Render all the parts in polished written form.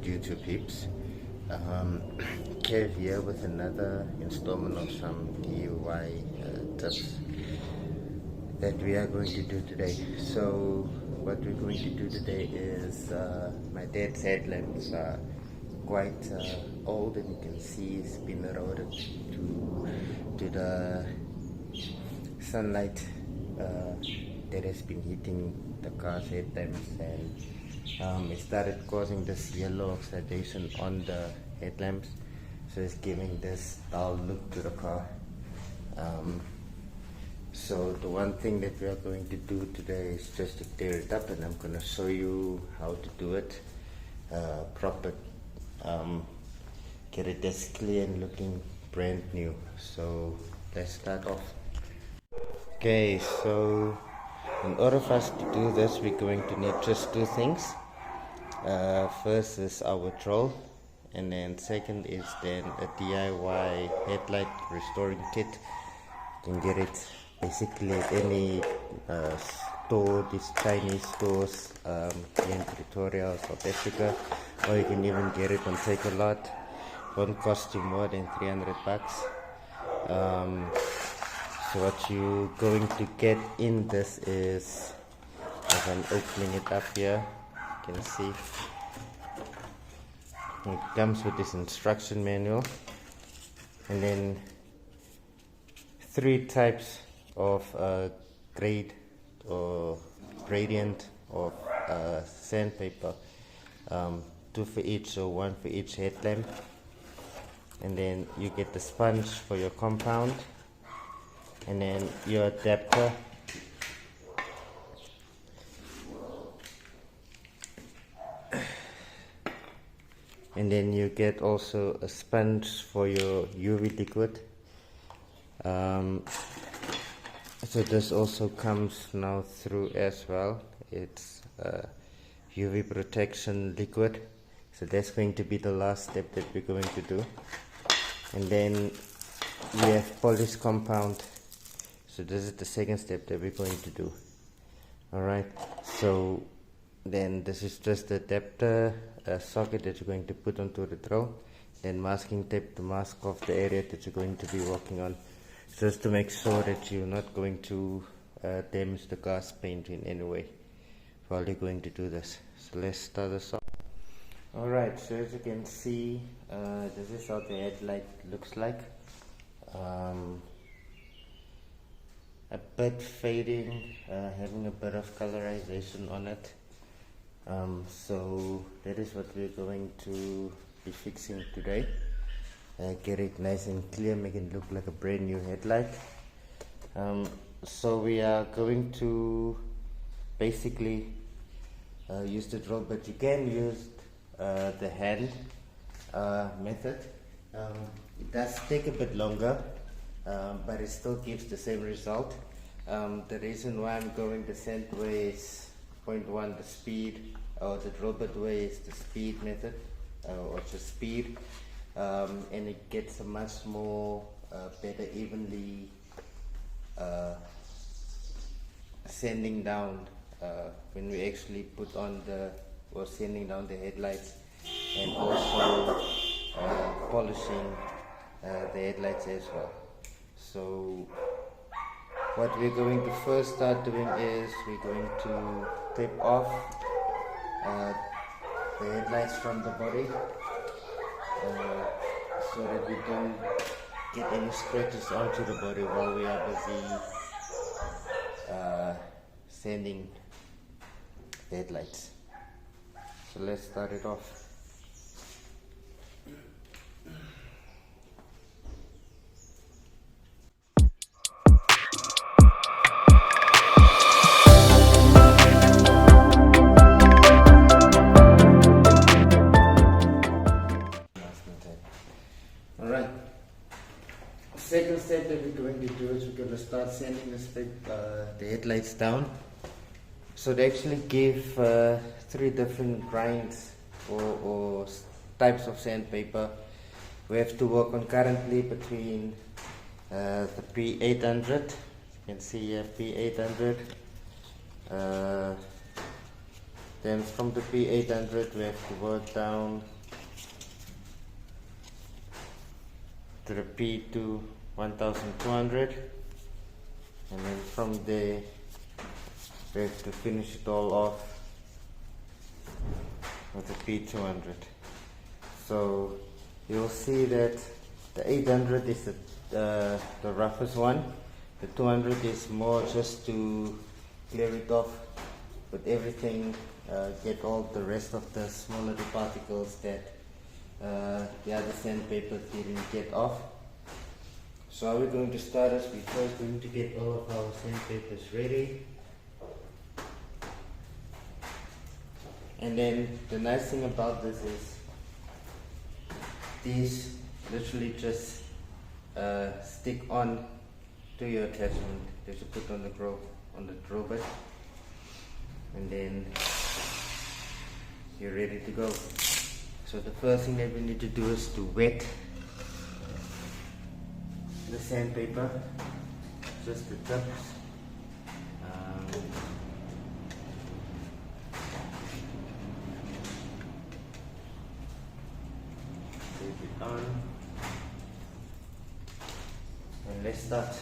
YouTube peeps. Kev here with another installment of some DIY tips that we are going to do today. So what we're going to do today is my dad's headlamps are quite old, and you can see it's been eroded to the sunlight that has been hitting the car's headlamps, and it started causing this yellow oxidation on the headlamps, so it's giving this dull look to the car. So the one thing that we are going to do today is just to tear it up, and I'm going to show you how to do it proper, get it as clear and looking brand new. So let's start off. Okay, so in order for us to do this, we're going to need just two things. First is our drill, and then second is then a DIY headlight restoring kit. You can get it basically at any store, these Chinese stores here in Pretoria, South Africa, or you can even get it on Takealot. Won't cost you more than 300 bucks. So what you're going to get in this is, as I'm opening it up here, you can see it comes with this instruction manual, and then three types of grade or gradient of sandpaper, two for each, so one for each headlamp. And then you get the sponge for your compound, and then your adapter, and then you get also a sponge for your UV liquid. So this also comes now through as well. It's UV protection liquid, so that's going to be the last step that we're going to do. And then we have polish compound, so this is the second step that we're going to do. Alright, so then this is just the adapter socket that you're going to put onto the drill, then masking tape to mask off the area that you're going to be working on, just to make sure that you're not going to damage the car's paint in any way while you're going to do this. So let's start this off. Alright, so as you can see, this is how the headlight looks like. A bit fading, having a bit of colorization on it. So that is what we're going to be fixing today. Get it nice and clear, make it look like a brand new headlight. So we are going to basically use the drill, but you can use the hand method. It does take a bit longer, but it still gives the same result. The reason why I'm going the sand way is, point one, the speed, or the drill bit way is the speed method, or just speed, and it gets a much more better evenly sanding down when we actually put on or sanding down the headlights, and also polishing the headlights as well. So what we're going to first start doing is we're going to tape off the headlights from the body, so that we don't get any scratches onto the body while we are busy sanding the headlights. So let's start it off. Alright, second step that we're going to do is we're going to start sanding the headlights down. So they actually give three different grinds or types of sandpaper. We have to work on currently between the P800, you can see here P800, then from the P800 we have to work down to repeat to 1200, and then from there we have to finish it all off with a P200. So you'll see that the 800 is the roughest one. The 200 is more just to clear it off with everything, get all the rest of the small little particles that the other sandpaper didn't get off. So how we're going to start is we're first going to get all of our sandpapers ready. And then the nice thing about this is these literally just stick on to your attachment that you put on the drill bit, and then you're ready to go. So the first thing that we need to do is to wet the sandpaper, just the tips. Take it on, and let's start.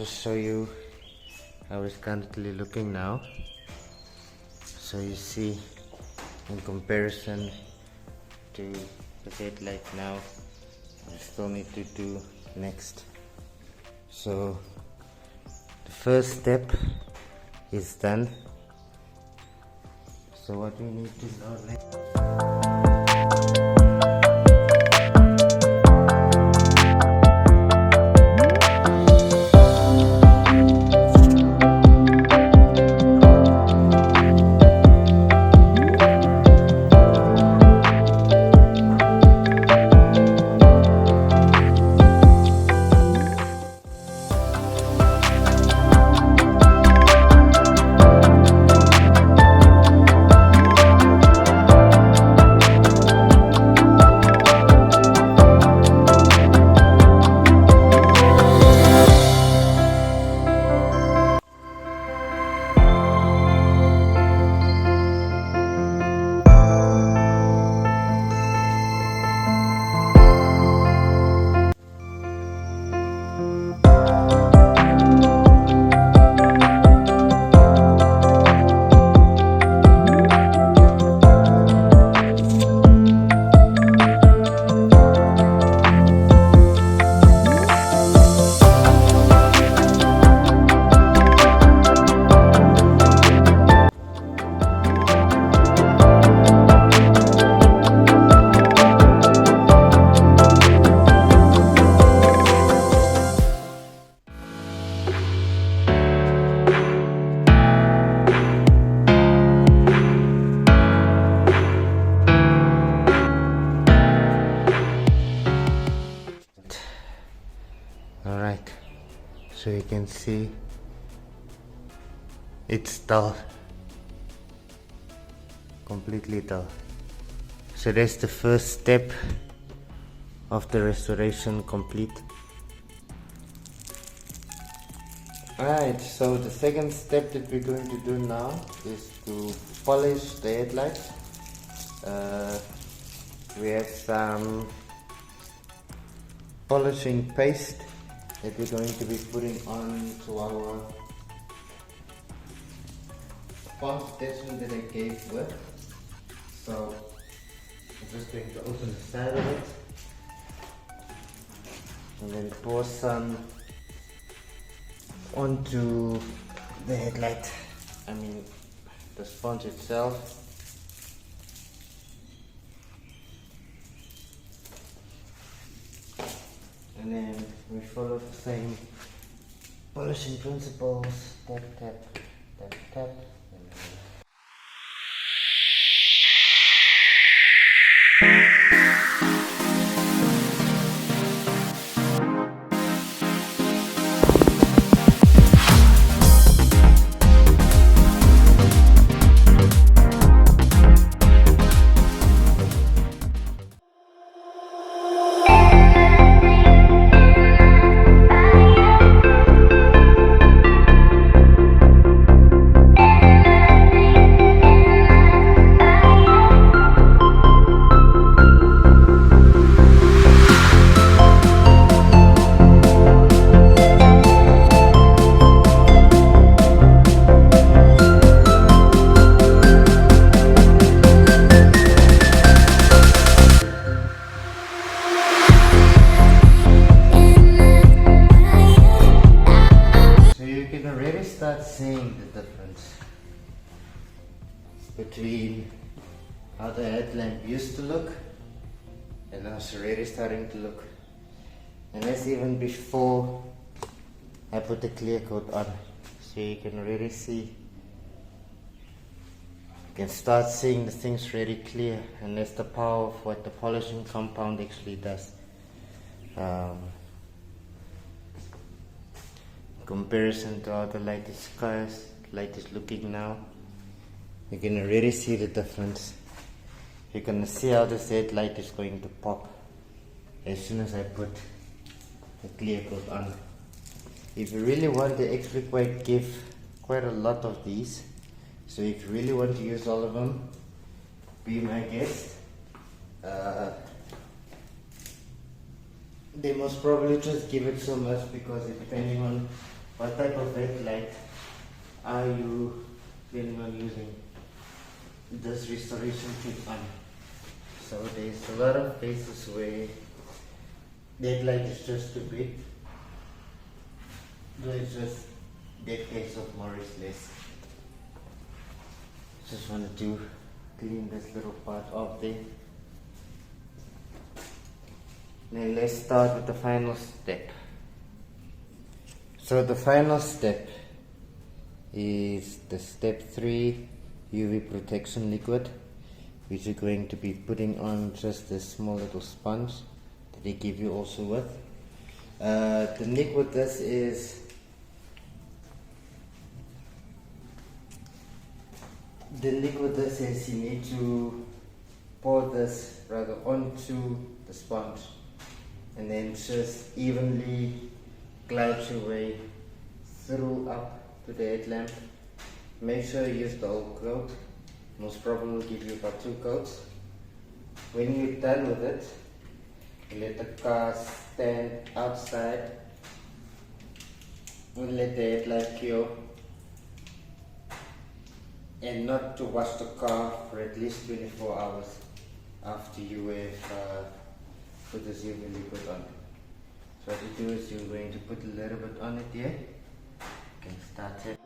Show you how it's currently looking now. So you see, in comparison to the headlight now, we still need to do next. So the first step is done. So what we need to now next. Alright, so you can see it's dull, completely dull. So that's the first step of the restoration complete. Alright, so the second step that we're going to do now is to polish the headlights. We have some polishing paste that we're going to be putting on to our font attachment that I gave with. So I'm just going to open the side of it and then pour some onto the headlight, the sponge itself. And then we follow the same polishing principles, tap, tap, tap, tap. And then seeing the difference between how the headlamp used to look and now it's already starting to look, and that's even before I put the clear coat on. So you can already see, you can start seeing the things really clear, and that's the power of what the polishing compound actually does. Comparison to how the light is looking now, you can already see the difference. You're gonna see how this headlight is going to pop as soon as I put the clear coat on. If you really want to actually give quite a lot of these, so if you really want to use all of them, be my guest. They must probably just give it so much, because depending on what type of headlight are you planning on using this restoration kit on. So there's a lot of cases where the headlight is just too big. So it's just that case of more is less. Just wanted to clean this little part off there. Now let's start with the final step. So the final step is the step 3 UV protection liquid, which you're going to be putting on just this small little sponge that they give you also with. The liquid this is you need to pour this rather onto the sponge and then just evenly glide your way through up to the headlamp. Make sure you use the whole coat. Most probably will give you about 2 coats. When you're done with it, you let the car stand outside and let the headlight cure, and not to wash the car for at least 24 hours after you have put this UV liquid on. So what you do is you're going to put a little bit on it here. You can start it.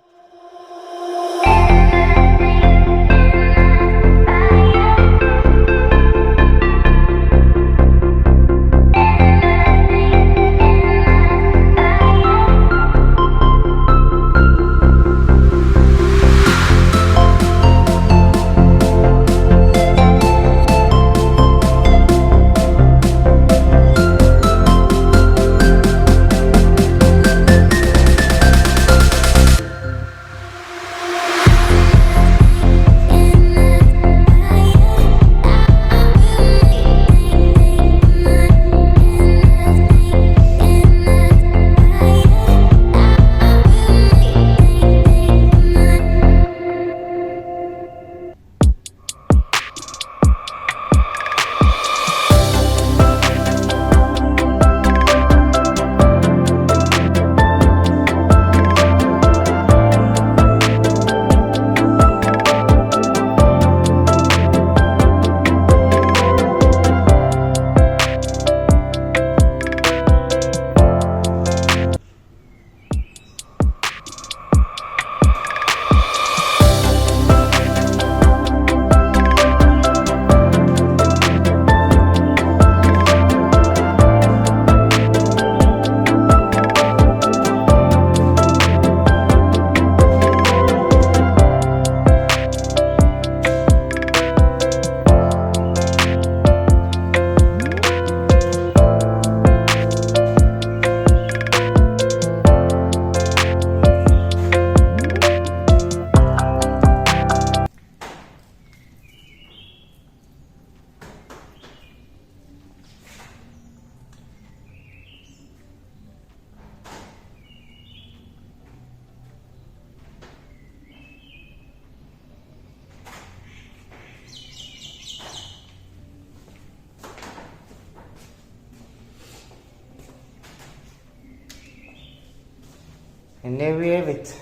And there we have it.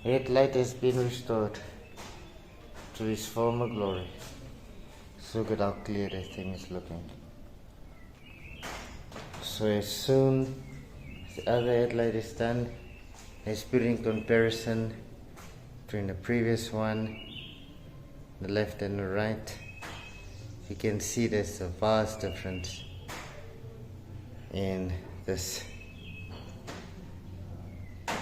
Headlight has been restored to its former glory. So look at how clear that thing is looking. So as soon as the other headlight is done, let's put in comparison between the previous one, the left and the right. You can see there's a vast difference in this.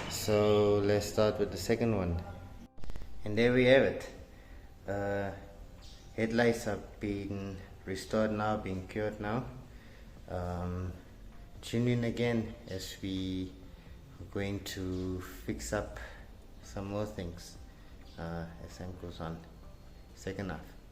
So let's start with the second one. And there we have it. Headlights are being restored now, being cured now. Tune in again as we are going to fix up some more things as time goes on. Second half.